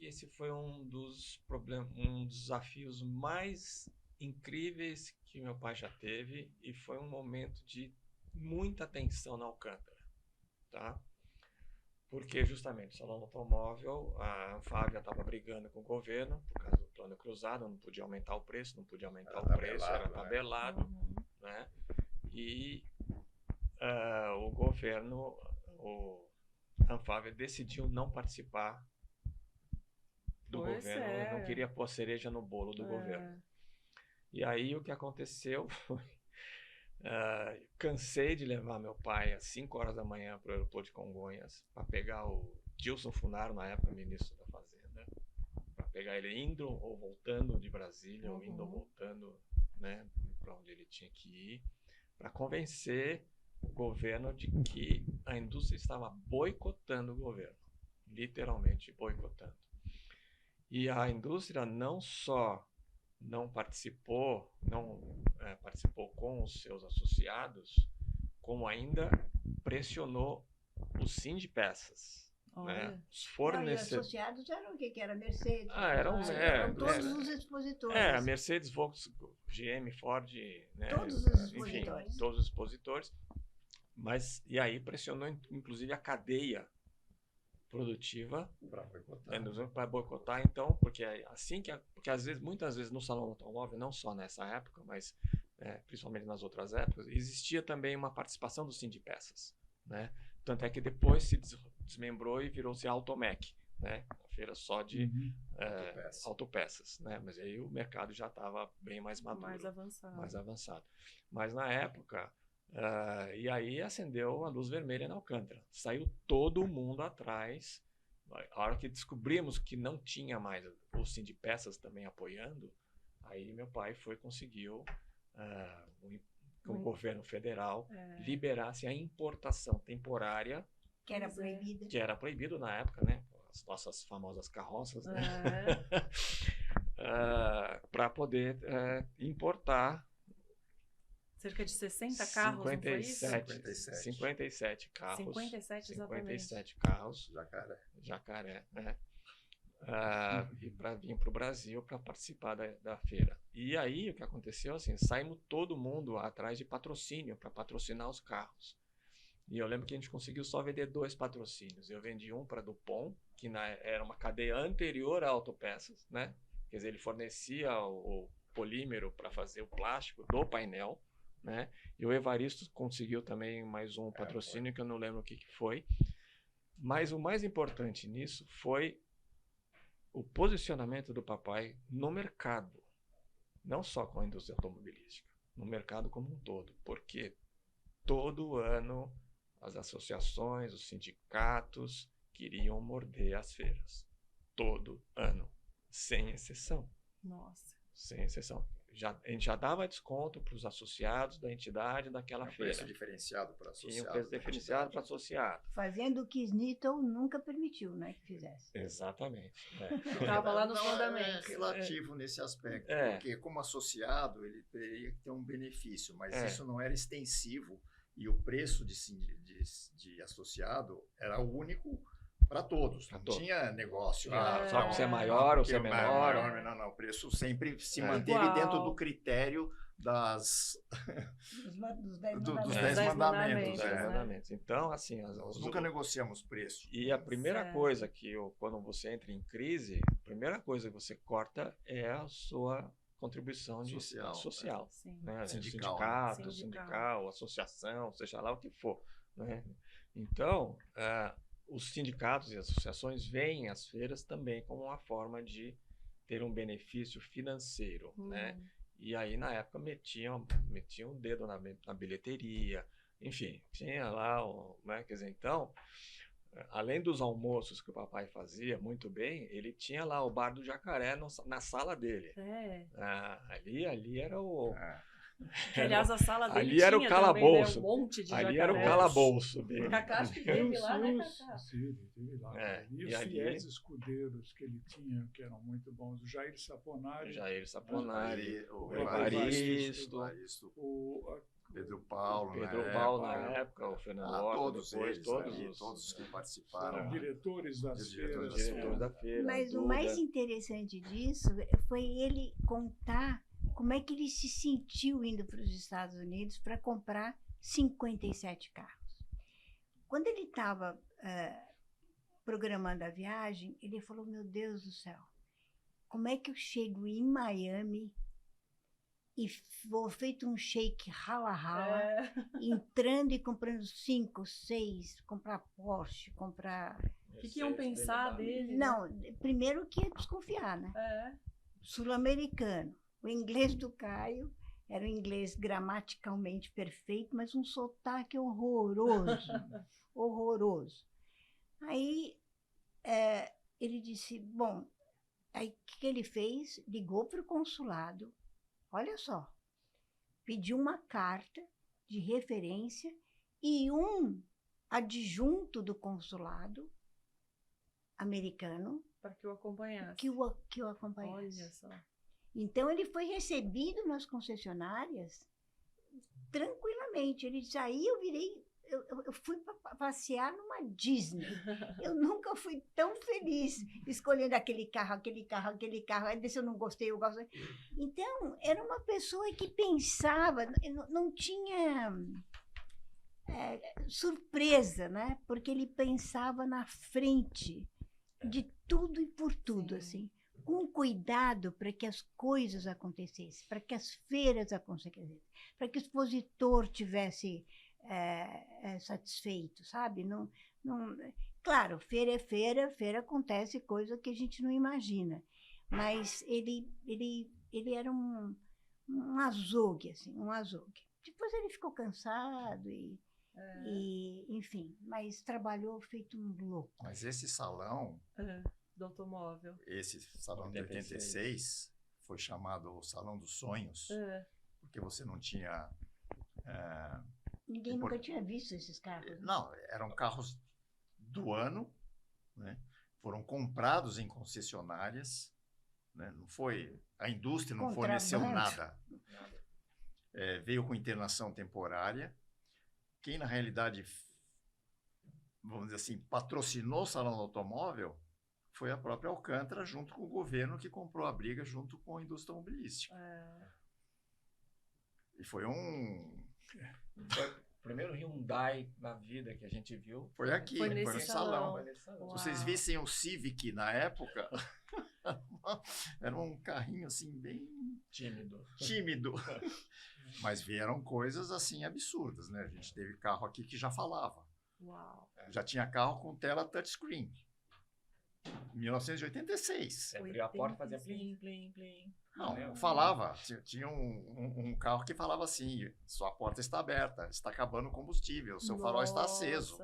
que esse foi um dos problemas, um dos desafios mais incríveis que meu pai já teve e foi um momento de muita tensão na Alcântara, tá? Porque justamente o Salão do Automóvel, a Anfávia estava brigando com o governo por causa do plano cruzado, não podia aumentar o preço, não podia aumentar o preço, era tabelado, né? E o governo, a Anfávia decidiu não participar do governo, não queria pôr cereja no bolo do governo. E aí o que aconteceu foi, cansei de levar meu pai às 5 horas da manhã para o aeroporto de Congonhas para pegar o Dilson Funaro, na época ministro da Fazenda, para pegar ele indo ou voltando de Brasília, ou indo ou voltando, né, para onde ele tinha que ir, para convencer o governo de que a indústria estava boicotando o governo, literalmente boicotando. E a indústria não só não participou, participou com os seus associados, como ainda pressionou o Sindipeças. Né? Os fornecedores. Não, e associados eram o que? Que era Mercedes? Eram todos os expositores. A Mercedes, Volkswagen, GM, Ford, né? Todos os expositores. Enfim, todos os expositores. Mas, e aí pressionou inclusive a cadeia produtiva para boicotar, então, porque às vezes, muitas vezes no Salão do Automóvel, não só nessa época, mas principalmente nas outras épocas, existia também uma participação do Sindipeças, né? Tanto é que depois se desmembrou e virou-se a Automec, né? Uma feira só de autopeças, né? Mas aí o mercado já estava bem mais maduro, mais avançado. Mas na época, e aí acendeu a luz vermelha na Alcântara. Saiu todo mundo atrás. A hora que descobrimos que não tinha mais o Sindipeças também apoiando, aí meu pai conseguiu que o governo federal liberasse a importação temporária, que era proibida. Que era proibido na época, né? As nossas famosas carroças, né? Para poder importar cerca de 60 carros, 57, não foi isso? 57 carros. 57, exatamente. 57 carros. Jacaré, né? E para vir para o Brasil para participar da feira. E aí o que aconteceu, assim, saímos todo mundo atrás de patrocínio para patrocinar os carros. E eu lembro que a gente conseguiu só vender 2 patrocínios. Eu vendi um para Dupont, que era uma cadeia anterior à Autopeças, né? Quer dizer, ele fornecia o polímero para fazer o plástico do painel, né? E o Evaristo conseguiu também mais um patrocínio, que eu não lembro o que foi. Mas o mais importante nisso foi o posicionamento do papai no mercado, não só com a indústria automobilística, no mercado como um todo, porque todo ano as associações, os sindicatos queriam morder as feiras, todo ano, sem exceção. Nossa. Sem exceção. A gente já dava desconto para os associados da entidade daquela feira. Tinha um preço diferenciado para associados. Tinha um preço diferenciado para associado. Fazendo o que Snittle nunca permitiu, né, que fizesse. Exatamente. Estava lá nos fundamentos. É relativo nesse aspecto, porque como associado ele teria que ter um benefício, mas isso não era extensivo e o preço de associado era o único para todos, não tinha negócio. Só porque você é maior ou você é menor. Não, o preço sempre se manteve dentro do critério dos 10 mandamentos. Então, assim, nós nunca negociamos preço. E a primeira coisa quando você entra em crise, a primeira coisa que você corta é a sua contribuição social, né? Sindical, associação, seja lá o que for, né? Então, os sindicatos e associações veem as feiras também como uma forma de ter um benefício financeiro, né? E aí, na época, metiam um dedo na bilheteria, enfim, tinha lá, né? Quer dizer, então, além dos almoços que o papai fazia muito bem, ele tinha lá o bar do Jacaré na sala dele. Ali era o... Aliás, a sala dele ali era o calabouço. Também, né? Um monte de ali era o calabouço dele. O Cacá acho que teve lá, né, Cacá? Sim, ele teve lá. E os fiéis escudeiros que ele tinha, que eram muito bons. O Jair Saponari. O Evaristo. Pedro Paulo, na época, o Fernando Horta, todos depois, eles, todos que participaram. Diretores das feiras. Diretor da feira. Mas o mais interessante disso foi ele contar como é que ele se sentiu indo para os Estados Unidos para comprar 57 carros. Quando ele estava programando a viagem, ele falou, meu Deus do céu, como é que eu chego em Miami e vou feito um shake rala-rala, entrando e comprando 5, 6, comprar Porsche, comprar... O que iam pensar dele? Não, primeiro que ia desconfiar, né? Sul-americano. O inglês do Caio era um inglês gramaticalmente perfeito, mas um sotaque horroroso, horroroso. Aí ele disse, bom, aí o que ele fez? Ligou para o consulado, olha só, pediu uma carta de referência e um adjunto do consulado americano para que o acompanhasse. Que o acompanhasse. Olha só. Então ele foi recebido nas concessionárias tranquilamente. Ele disse, aí eu fui passear numa Disney. Eu nunca fui tão feliz escolhendo aquele carro. Aí desse eu não gostei, eu gosto. Então, era uma pessoa que pensava, não tinha surpresa, né? Porque ele pensava na frente de tudo e por tudo, assim. Com cuidado para que as coisas acontecessem, para que as feiras acontecessem, para que o expositor tivesse satisfeito, sabe? Claro, feira é feira, feira acontece coisa que a gente não imagina, mas ele era um azogue, assim, um azogue. Depois ele ficou cansado e enfim, mas trabalhou feito um louco. Mas esse salão... do automóvel. Esse salão de 86 foi chamado o Salão dos Sonhos, porque você não tinha... Ninguém nunca tinha visto esses carros. Não, eram carros do ano, né? Foram comprados em concessionárias, né? Não foi, a indústria não forneceu nada. Veio com internação temporária. Quem, na realidade, vamos dizer assim, patrocinou o Salão do Automóvel foi a própria Alcântara, junto com o governo que comprou a briga junto com a indústria automobilística. E foi Foi o primeiro Hyundai na vida que a gente viu. Foi aqui, foi no salão. Se Uau. vocês vissem o Civic na época, era um carrinho assim bem tímido. Mas vieram coisas assim absurdas, né? A gente teve carro aqui que já falava. Uau. Já tinha carro com tela touchscreen. 1986. Você abriu a porta e fazia plim, plim, plim. Não, falava. Tinha um carro que falava assim, sua porta está aberta, está acabando o combustível, seu farol está aceso.